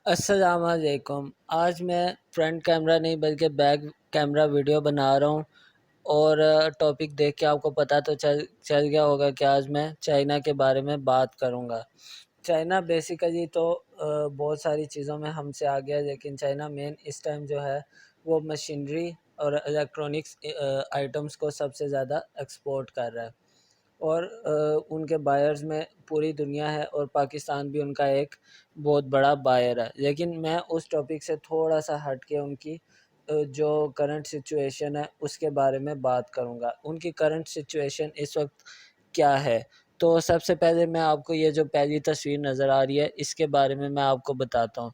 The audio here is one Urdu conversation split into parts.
السلام علیکم۔ آج میں فرنٹ کیمرہ نہیں بلکہ بیک کیمرہ ویڈیو بنا رہا ہوں، اور ٹاپک دیکھ کے آپ کو پتہ تو چل گیا ہوگا کہ آج میں چائنا کے بارے میں بات کروں گا۔ چائنا بیسیکلی تو بہت ساری چیزوں میں ہم سے آگے ہے، لیکن چائنا مین اس ٹائم جو ہے وہ مشینری اور الیکٹرانکس آئٹمس کو سب سے زیادہ ایکسپورٹ کر رہا ہے، اور ان کے بائرز میں پوری دنیا ہے، اور پاکستان بھی ان کا ایک بہت بڑا بائر ہے۔ لیکن میں اس ٹاپک سے تھوڑا سا ہٹ کے ان کی جو کرنٹ سچویشن ہے اس کے بارے میں بات کروں گا۔ ان کی کرنٹ سچویشن اس وقت کیا ہے؟ تو سب سے پہلے میں آپ کو یہ جو پہلی تصویر نظر آ رہی ہے اس کے بارے میں آپ کو بتاتا ہوں۔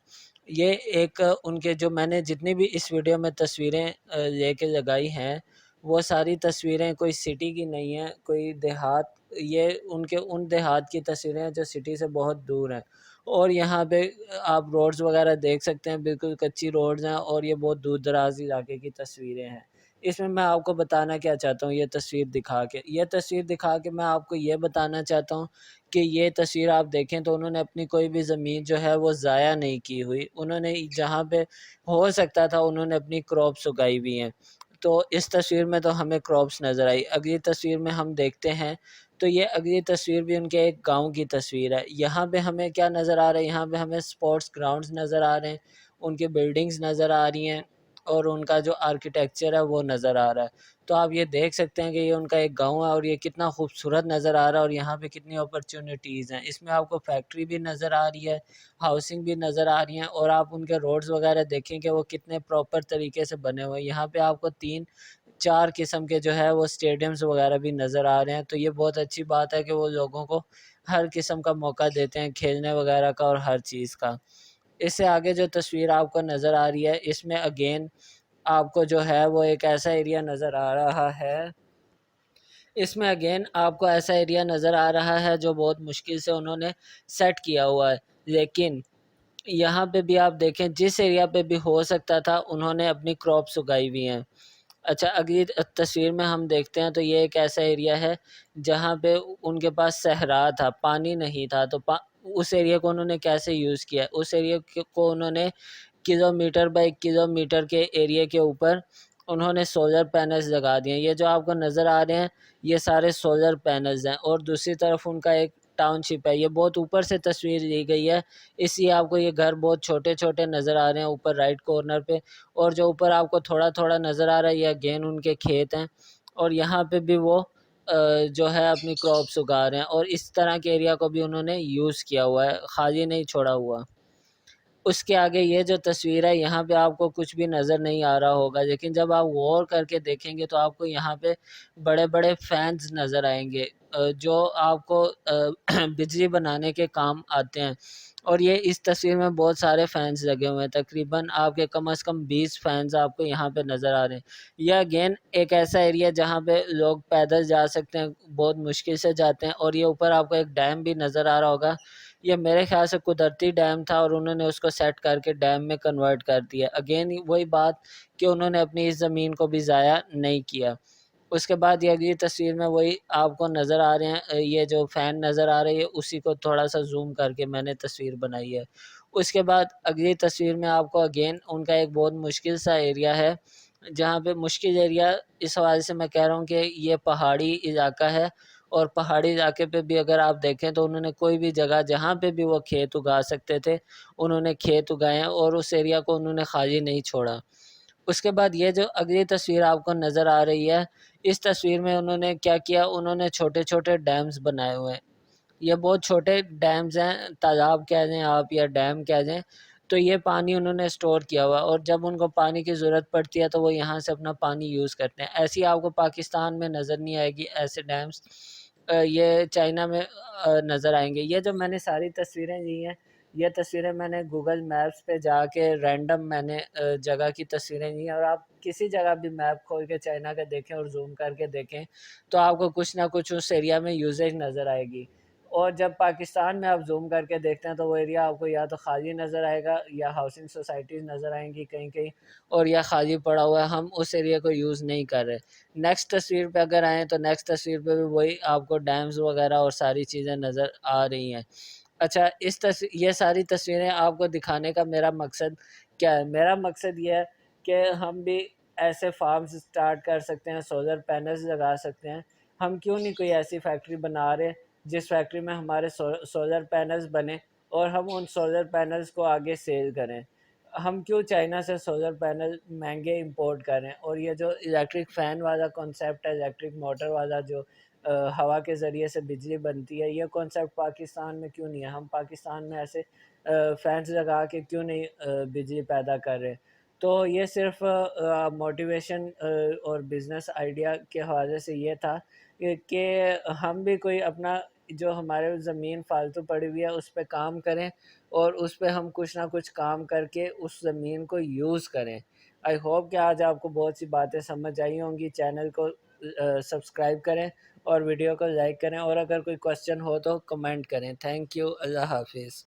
یہ ایک ان کے جو میں نے جتنی بھی اس ویڈیو میں تصویریں لے کے لگائی ہیں، وہ ساری تصویریں کوئی سٹی کی نہیں ہیں، کوئی دیہات، یہ ان دیہات کی تصویریں ہیں جو سٹی سے بہت دور ہیں، اور یہاں پہ آپ روڈز وغیرہ دیکھ سکتے ہیں، بالکل کچی روڈز ہیں، اور یہ بہت دور دراز علاقے کی تصویریں ہیں۔ اس میں آپ کو بتانا کیا چاہتا ہوں، یہ تصویر دکھا کے میں آپ کو یہ بتانا چاہتا ہوں کہ یہ تصویر آپ دیکھیں تو انہوں نے اپنی کوئی بھی زمین جو ہے وہ ضائع نہیں کی ہوئی، انہوں نے جہاں پہ ہو سکتا تھا انہوں نے اپنی کراپس اگائی ہوئی ہیں۔ تو اس تصویر میں تو ہمیں کراپس نظر آئی۔ اگلی تصویر میں ہم دیکھتے ہیں تو یہ اگلی تصویر بھی ان کے ایک گاؤں کی تصویر ہے۔ یہاں پہ ہمیں کیا نظر آ رہا ہے؟ یہاں پہ ہمیں سپورٹس گراؤنڈز نظر آ رہے ہیں، ان کی بلڈنگز نظر آ رہی ہیں، اور ان کا جو آرکیٹیکچر ہے وہ نظر آ رہا ہے۔ تو آپ یہ دیکھ سکتے ہیں کہ یہ ان کا ایک گاؤں ہے، اور یہ کتنا خوبصورت نظر آ رہا ہے، اور یہاں پہ کتنی اپرچونیٹیز ہیں۔ اس میں آپ کو فیکٹری بھی نظر آ رہی ہے، ہاؤسنگ بھی نظر آ رہی ہیں، اور آپ ان کے روڈز وغیرہ دیکھیں کہ وہ کتنے پراپر طریقے سے بنے ہوئے ہیں۔ یہاں پہ آپ کو 3-4 قسم کے جو ہے وہ اسٹیڈیمز وغیرہ بھی نظر آ رہے ہیں۔ تو یہ بہت اچھی بات ہے کہ وہ لوگوں کو ہر قسم کا موقع دیتے ہیں کھیلنے وغیرہ کا اور ہر چیز کا۔ اس سے آگے جو تصویر آپ کو نظر آ رہی ہے اس میں اگین آپ کو جو ہے وہ ایک ایسا ایریا نظر آ رہا ہے، جو بہت مشکل سے انہوں نے سیٹ کیا ہوا ہے، لیکن یہاں پہ بھی آپ دیکھیں جس ایریا پہ بھی ہو سکتا تھا انہوں نے اپنی کراپس اگائی ہوئی ہیں۔ اچھا، اگلی تصویر میں ہم دیکھتے ہیں تو یہ ایک ایسا ایریا ہے جہاں پہ ان کے پاس صحرا تھا، پانی نہیں تھا، تو اس ایریا کو انہوں نے کیسے یوز کیا؟ اس ایریا کو انہوں نے کلومیٹر بائی کلومیٹر کے ایریا کے اوپر انہوں نے سولر پینلز لگا دیے ہیں۔ یہ جو آپ کو نظر آ رہے ہیں یہ سارے سولر پینلز ہیں، اور دوسری طرف ان کا ایک ٹاؤن شپ ہے۔ یہ بہت اوپر سے تصویر لی گئی ہے، اس لیے آپ کو یہ گھر بہت چھوٹے چھوٹے نظر آ رہے ہیں اوپر رائٹ کارنر پہ، اور جو اوپر آپ کو تھوڑا تھوڑا نظر آ رہا ہے یہ اگین ان کے کھیت ہیں، اور یہاں پہ بھی وہ جو ہے اپنی کراپس اگا رہے ہیں، اور اس طرح کے ایریا کو بھی انہوں نے یوز کیا ہوا ہے، خالی نہیں چھوڑا ہوا۔ اس کے آگے یہ جو تصویر ہے یہاں پہ آپ کو کچھ بھی نظر نہیں آ رہا ہوگا، لیکن جب آپ غور کر کے دیکھیں گے تو آپ کو یہاں پہ بڑے بڑے فینز نظر آئیں گے جو آپ کو بجلی بنانے کے کام آتے ہیں، اور یہ اس تصویر میں بہت سارے فینز لگے ہوئے ہیں، تقریباً آپ کے کم از کم 20 فینز آپ کو یہاں پہ نظر آ رہے ہیں۔ یہ اگین ایک ایسا ایریا جہاں پہ لوگ پیدل جا سکتے ہیں، بہت مشکل سے جاتے ہیں، اور یہ اوپر آپ کو ایک ڈیم بھی نظر آ رہا ہوگا۔ یہ میرے خیال سے قدرتی ڈیم تھا، اور انہوں نے اس کو سیٹ کر کے ڈیم میں کنورٹ کر دیا۔ اگین وہی بات کہ انہوں نے اپنی اس زمین کو بھی ضائع نہیں کیا۔ اس کے بعد یہ اگلی تصویر میں وہی آپ کو نظر آ رہے ہیں، یہ جو فین نظر آ رہی ہے اسی کو تھوڑا سا زوم کر کے میں نے تصویر بنائی ہے۔ اس کے بعد اگلی تصویر میں آپ کو اگین ان کا ایک بہت مشکل سا ایریا ہے، جہاں پہ مشکل ایریا اس حوالے سے میں کہہ رہا ہوں کہ یہ پہاڑی علاقہ ہے، اور پہاڑی علاقے پہ بھی اگر آپ دیکھیں تو انہوں نے کوئی بھی جگہ جہاں پہ بھی وہ کھیت اگا سکتے تھے انہوں نے کھیت اگائے ہیں، اور اس ایریا کو انہوں نے خالی نہیں چھوڑا۔ اس کے بعد یہ جو اگلی تصویر آپ کو نظر آ رہی ہے اس تصویر میں انہوں نے کیا کیا؟ انہوں نے چھوٹے چھوٹے ڈیمز بنائے ہوئے ہیں۔ یہ بہت چھوٹے ڈیمز ہیں، تالاب کہہ دیں آپ یا ڈیم کہہ دیں، تو یہ پانی انہوں نے سٹور کیا ہوا، اور جب ان کو پانی کی ضرورت پڑتی ہے تو وہ یہاں سے اپنا پانی یوز کرتے ہیں۔ ایسی آپ کو پاکستان میں نظر نہیں آئے گی ایسے ڈیمز، یہ چائنا میں نظر آئیں گے۔ یہ جو میں نے ساری تصویریں لی ہیں یہ تصویریں میں نے گوگل میپس پہ جا کے رینڈم میں نے جگہ کی تصویریں لی ہیں، اور آپ کسی جگہ بھی میپ کھول کے چائنا کا دیکھیں اور زوم کر کے دیکھیں تو آپ کو کچھ نہ کچھ اس ایریا میں یوزیج نظر آئے گی، اور جب پاکستان میں آپ زوم کر کے دیکھتے ہیں تو وہ ایریا آپ کو یا تو خالی نظر آئے گا، یا ہاؤسنگ سوسائٹیز نظر آئیں گی کہیں کہیں، اور یا خالی پڑا ہوا ہے، ہم اس ایریا کو یوز نہیں کر رہے۔ نیکسٹ تصویر پہ اگر آئیں تو نیکسٹ تصویر پہ بھی وہی آپ کو ڈیمز وغیرہ اور ساری چیزیں نظر آ رہی ہیں۔ اچھا یہ ساری تصویریں آپ کو دکھانے کا میرا مقصد کیا ہے؟ میرا مقصد یہ ہے کہ ہم بھی ایسے فارمز سٹارٹ کر سکتے ہیں، سولر پینلز لگا سکتے ہیں. ہم کیوں نہیں کوئی ایسی فیکٹری بنا رہے جس فیکٹری میں ہمارے سولر پینلز بنے اور ہم ان سولر پینلز کو آگے سیل کریں. ہم کیوں چائنا سے سولر پینل مہنگے امپورٹ کریں؟ اور یہ جو الیکٹرک فین والا کانسیپٹ ہے، الیکٹرک موٹر والا جو ہوا کے ذریعے سے بجلی بنتی ہے، یہ کانسیپٹ پاکستان میں کیوں نہیں ہے؟ ہم پاکستان میں ایسے فینس لگا کے کیوں نہیں بجلی پیدا کر رہے؟ تو یہ صرف موٹیویشن اور بزنس آئیڈیا کے حوالے سے یہ تھا کہ ہم بھی کوئی اپنا جو ہمارے زمین فالتو پڑی ہوئی ہے اس پہ کام کریں اور اس پہ ہم کچھ نہ کچھ کام کر کے اس زمین کو یوز کریں. آئی ہوپ کہ آج آپ کو بہت سی باتیں سمجھ آئی ہوں گی. چینل کو سبسکرائب کریں اور ویڈیو کو لائک کریں، اور اگر کوئی کوسچن ہو تو کمنٹ کریں. Thank you. اللہ حافظ.